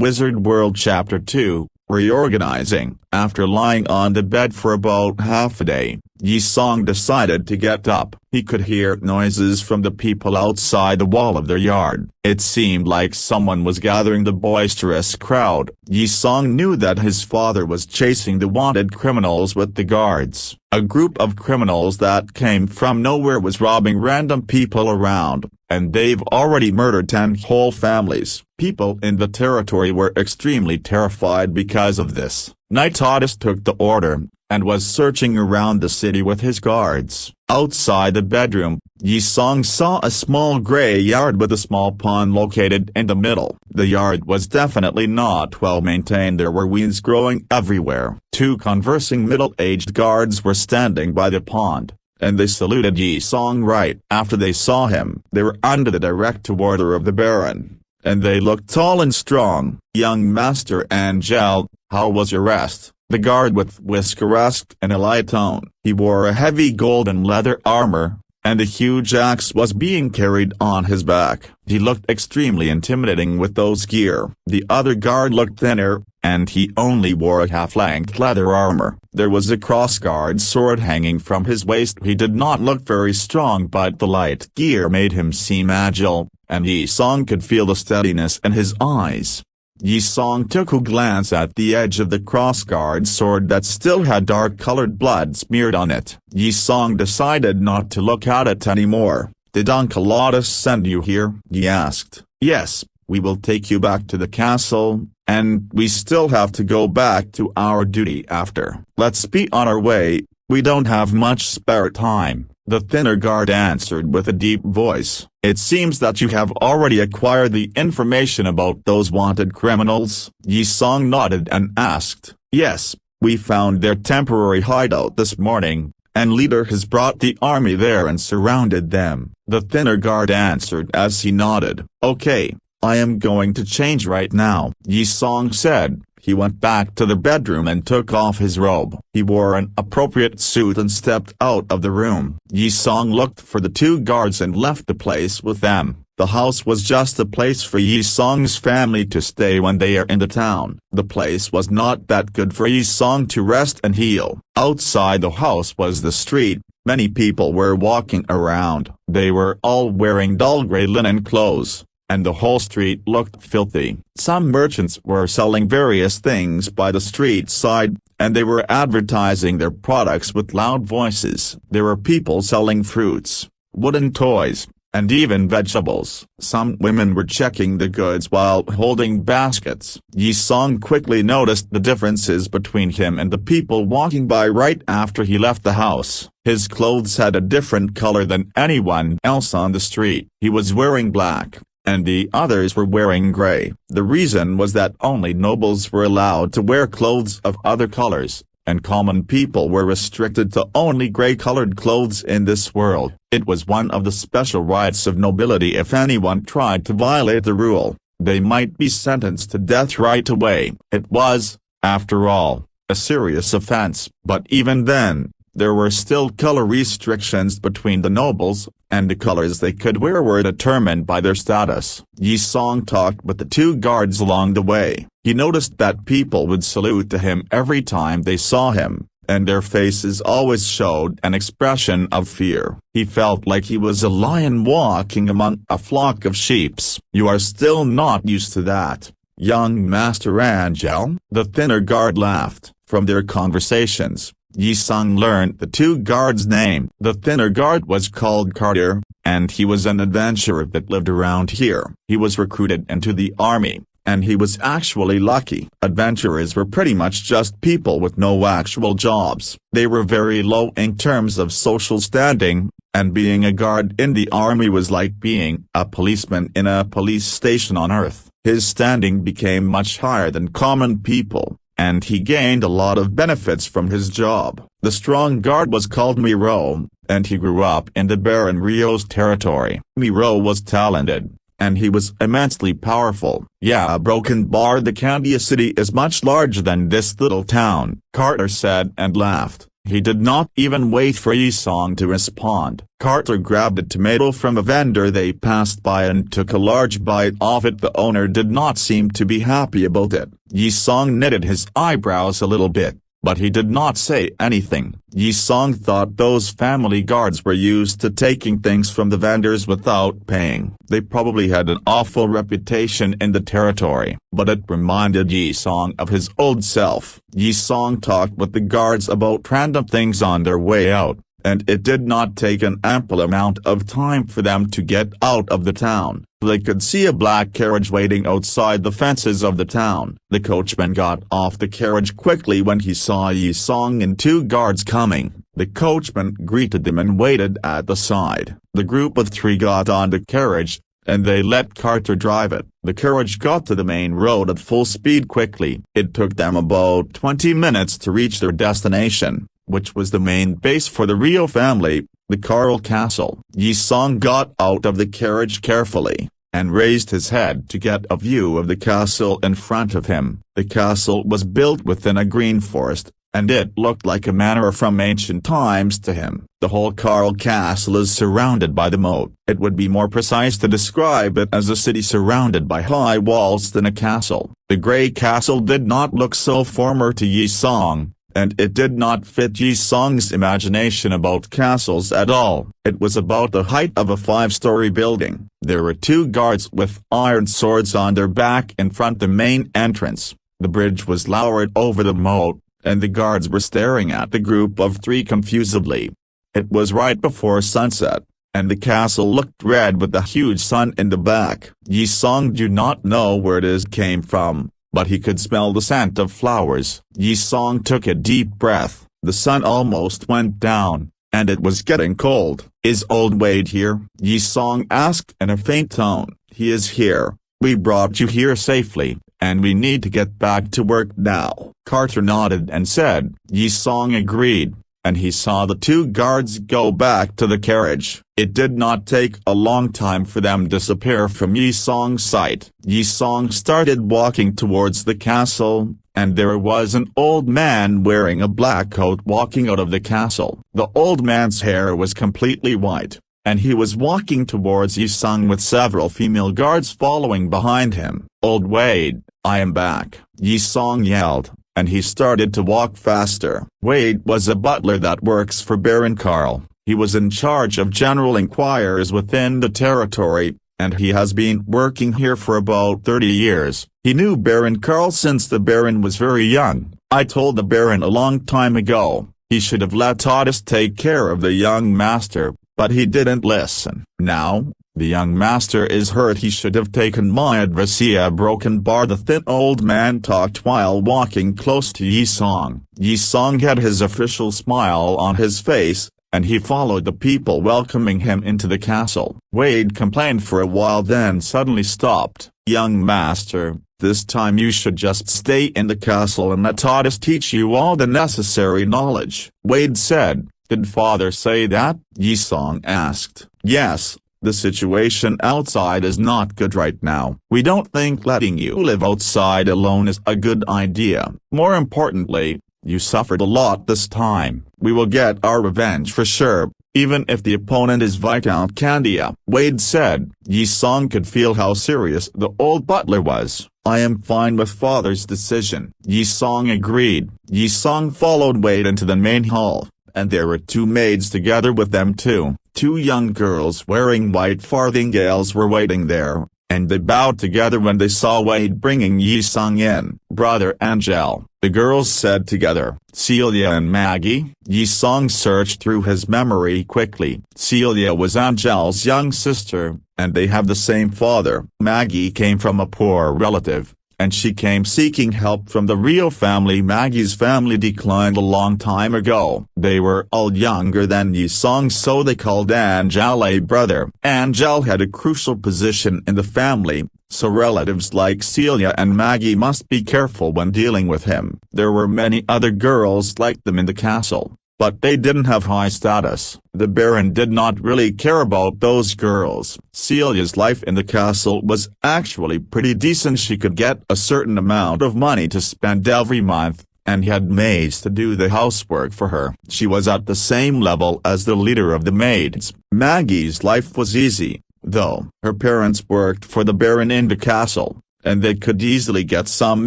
Wizard World Chapter 2, Reorganizing. After lying on the bed for about half a day, Yi-song decided to get up. He could hear noises from the people outside the wall of their yard. It seemed like someone was gathering the boisterous crowd. Yi-song knew that his father was chasing the wanted criminals with the guards. A group of criminals that came from nowhere was robbing random people around, and they've already murdered 10 whole families. People in the territory were extremely terrified because of this. Night Otis took the order, and was searching around the city with his guards. Outside the bedroom, Yi-song saw a small gray yard with a small pond located in the middle. The yard was definitely not well maintained. There were weeds growing everywhere. Two conversing middle-aged guards were standing by the pond, and they saluted Yi-song right after they saw him. They were under the direct order of the Baron, and they looked tall and strong. "Young Master Angel, how was your rest?" The guard with whisker asked in a light tone. He wore a heavy golden leather armor, and a huge axe was being carried on his back. He looked extremely intimidating with those gear. The other guard looked thinner, and he only wore a half-length leather armor. There was a cross-guard sword hanging from his waist. He did not look very strong, but the light gear made him seem agile, and Yi-song could feel the steadiness in his eyes. Yi-song took a glance at the edge of the cross-guard sword that still had dark-colored blood smeared on it. Yi-song decided not to look at it anymore. "Did Uncle Otis send you here?" he asked. "Yes, we will take you back to the castle, and we still have to go back to our duty after. Let's be on our way, we don't have much spare time," the thinner guard answered with a deep voice. "It seems that you have already acquired the information about those wanted criminals?" Yi-song nodded and asked. "Yes, we found their temporary hideout this morning, and leader has brought the army there and surrounded them," the thinner guard answered as he nodded. "Okay, I am going to change right now," Yi-song said. He went back to the bedroom and took off his robe. He wore an appropriate suit and stepped out of the room. Yi-song looked for the two guards and left the place with them. The house was just a place for Yi-song's family to stay when they are in the town. The place was not that good for Yi-song to rest and heal. Outside the house was the street. Many people were walking around. They were all wearing dull gray linen clothes, and the whole street looked filthy. Some merchants were selling various things by the street side, and they were advertising their products with loud voices. There were people selling fruits, wooden toys, and even vegetables. Some women were checking the goods while holding baskets. Yi-song quickly noticed the differences between him and the people walking by right after he left the house. His clothes had a different color than anyone else on the street. He was wearing black, and the others were wearing gray. The reason was that only nobles were allowed to wear clothes of other colors, and common people were restricted to only gray-colored clothes in this world. It was one of the special rights of nobility. If anyone tried to violate the rule, they might be sentenced to death right away. It was, after all, a serious offense. But even then, there were still color restrictions between the nobles, and the colors they could wear were determined by their status. Yi-song talked with the two guards along the way. He noticed that people would salute to him every time they saw him, and their faces always showed an expression of fear. He felt like he was a lion walking among a flock of sheep. "You are still not used to that, young Master Angel?" the thinner guard laughed. From their conversations, Yi-song learned the two guards' name. The thinner guard was called Carter, and he was an adventurer that lived around here. He was recruited into the army, and he was actually lucky. Adventurers were pretty much just people with no actual jobs. They were very low in terms of social standing, and being a guard in the army was like being a policeman in a police station on Earth. His standing became much higher than common people, and he gained a lot of benefits from his job. The strong guard was called Miro, and he grew up in the Baron Rio's territory. Miro was talented, and he was immensely powerful. "Yeah, Broken Bar, the Candia city is much larger than this little town," Carter said and laughed. He did not even wait for Yi-song to respond. Carter grabbed a tomato from a vendor they passed by and took a large bite of it. The owner did not seem to be happy about it. Yi-song knitted his eyebrows a little bit, but he did not say anything. Yi-song thought those family guards were used to taking things from the vendors without paying. They probably had an awful reputation in the territory, but it reminded Yi-song of his old self. Yi-song talked with the guards about random things on their way out, and it did not take an ample amount of time for them to get out of the town. They could see a black carriage waiting outside the fences of the town. The coachman got off the carriage quickly when he saw Yi-song and two guards coming. The coachman greeted them and waited at the side. The group of three got on the carriage, and they let Carter drive it. The carriage got to the main road at full speed quickly. It took them about 20 minutes to reach their destination, which was the main base for the Rio family, the Carl Castle. Yi-song got out of the carriage carefully, and raised his head to get a view of the castle in front of him. The castle was built within a green forest, and it looked like a manor from ancient times to him. The whole Carl Castle is surrounded by the moat. It would be more precise to describe it as a city surrounded by high walls than a castle. The grey castle did not look so formal to Yi-song, and it did not fit Yi-song's imagination about castles at all. It was about the height of a 5-story building. There were two guards with iron swords on their back in front of the main entrance. The bridge was lowered over the moat, and the guards were staring at the group of three confusedly. It was right before sunset, and the castle looked red with a huge sun in the back. Yi-song did not know where it came from, but he could smell the scent of flowers. Yi-song took a deep breath. The sun almost went down, and it was getting cold. "Is old Wade here?" Yi-song asked in a faint tone. "He is here. We brought you here safely, and we need to get back to work now." Carter nodded and said. Yi-song agreed, and he saw the two guards go back to the carriage. It did not take a long time for them to disappear from Yi-song's sight. Yi-song started walking towards the castle, and there was an old man wearing a black coat walking out of the castle. The old man's hair was completely white, and he was walking towards Yi-song with several female guards following behind him. "Old Wade, I am back," Yi-song yelled, and he started to walk faster. Wade was a butler that works for Baron Carl. He was in charge of general inquiries within the territory, and he has been working here for about 30 years. He knew Baron Carl since the Baron was very young. "I told the Baron a long time ago, he should have let Otis take care of the young master, but he didn't listen. Now, the young master is hurt. He should have taken my advice." A broken bar. The thin old man talked while walking close to Yi-song. Yi-song had his official smile on his face, and he followed the people welcoming him into the castle. Wade complained for a while, then suddenly stopped. "Young master, this time you should just stay in the castle and let Otis teach you all the necessary knowledge," Wade said. "Did father say that?" Yi-song asked. "Yes. The situation outside is not good right now. We don't think letting you live outside alone is a good idea. More importantly, you suffered a lot this time. We will get our revenge for sure, even if the opponent is Viscount Candia," Wade said. Yi-song could feel how serious the old butler was. "I am fine with father's decision," Yi-song agreed. Yi-song followed Wade into the main hall, and there were two maids together with them too. Two young girls wearing white farthingales were waiting there, and they bowed together when they saw Wade bringing Yi-song in. "Brother Angel," the girls said together. "Celia and Maggie?" Yi-song searched through his memory quickly. Celia was Angel's young sister, and they have the same father. Maggie came from a poor relative, and she came seeking help from the Rio family. Maggie's family declined a long time ago. They were all younger than Yi-song, so they called Angel a brother. Angel had a crucial position in the family, so relatives like Celia and Maggie must be careful when dealing with him. There were many other girls like them in the castle, but they didn't have high status. The Baron did not really care about those girls. Celia's life in the castle was actually pretty decent. She could get a certain amount of money to spend every month, and he had maids to do the housework for her. She was at the same level as the leader of the maids. Maggie's life was easy, though. Her parents worked for the Baron in the castle, and they could easily get some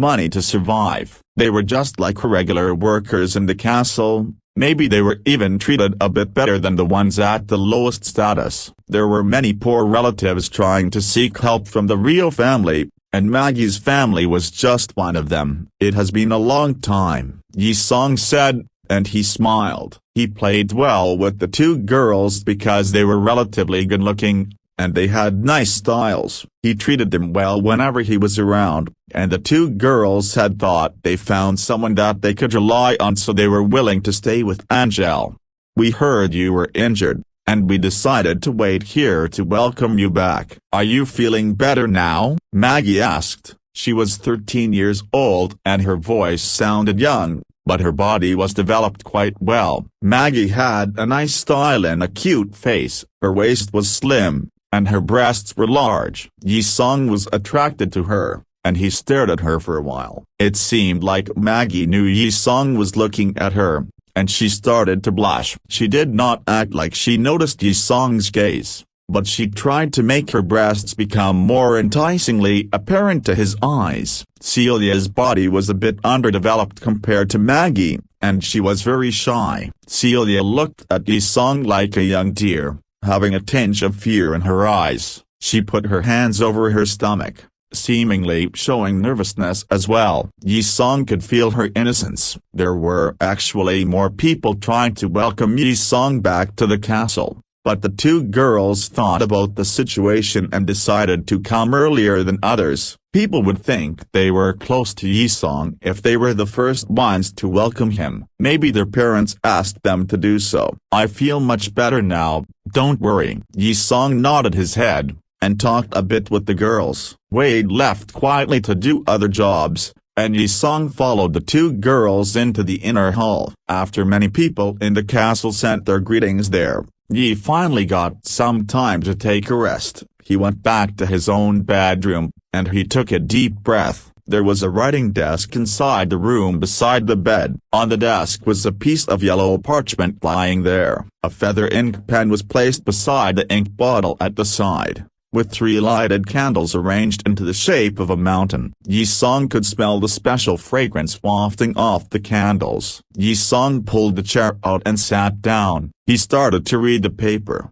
money to survive. They were just like regular workers in the castle. Maybe they were even treated a bit better than the ones at the lowest status. There were many poor relatives trying to seek help from the Rio family, and Maggie's family was just one of them. "It has been a long time," Yi-song said, and he smiled. He played well with the two girls because they were relatively good-looking, and they had nice styles. He treated them well whenever he was around, and the two girls had thought they found someone that they could rely on, so they were willing to stay with Angel. "We heard you were injured, and we decided to wait here to welcome you back. Are you feeling better now?" Maggie asked. She was 13 years old and her voice sounded young, but her body was developed quite well. Maggie had a nice style and a cute face. Her waist was slim, and her breasts were large. Yi-song was attracted to her, and he stared at her for a while. It seemed like Maggie knew Yi-song was looking at her, and she started to blush. She did not act like she noticed Yi-song's gaze, but she tried to make her breasts become more enticingly apparent to his eyes. Celia's body was a bit underdeveloped compared to Maggie, and she was very shy. Celia looked at Yi-song like a young deer, having a tinge of fear in her eyes. She put her hands over her stomach, seemingly showing nervousness as well. Yi-song could feel her innocence. There were actually more people trying to welcome Yi-song back to the castle, but the two girls thought about the situation and decided to come earlier than others. People would think they were close to Yi-song if they were the first ones to welcome him. Maybe their parents asked them to do so. "I feel much better now, don't worry." Yi-song nodded his head, and talked a bit with the girls. Wade left quietly to do other jobs, and Yi-song followed the two girls into the inner hall. After many people in the castle sent their greetings there, Yi finally got some time to take a rest. He went back to his own bedroom, and he took a deep breath. There was a writing desk inside the room beside the bed. On the desk was a piece of yellow parchment lying there. A feather ink pen was placed beside the ink bottle at the side, with 3 lighted candles arranged into the shape of a mountain. Yi-song could smell the special fragrance wafting off the candles. Yi-song pulled the chair out and sat down. He started to read the paper.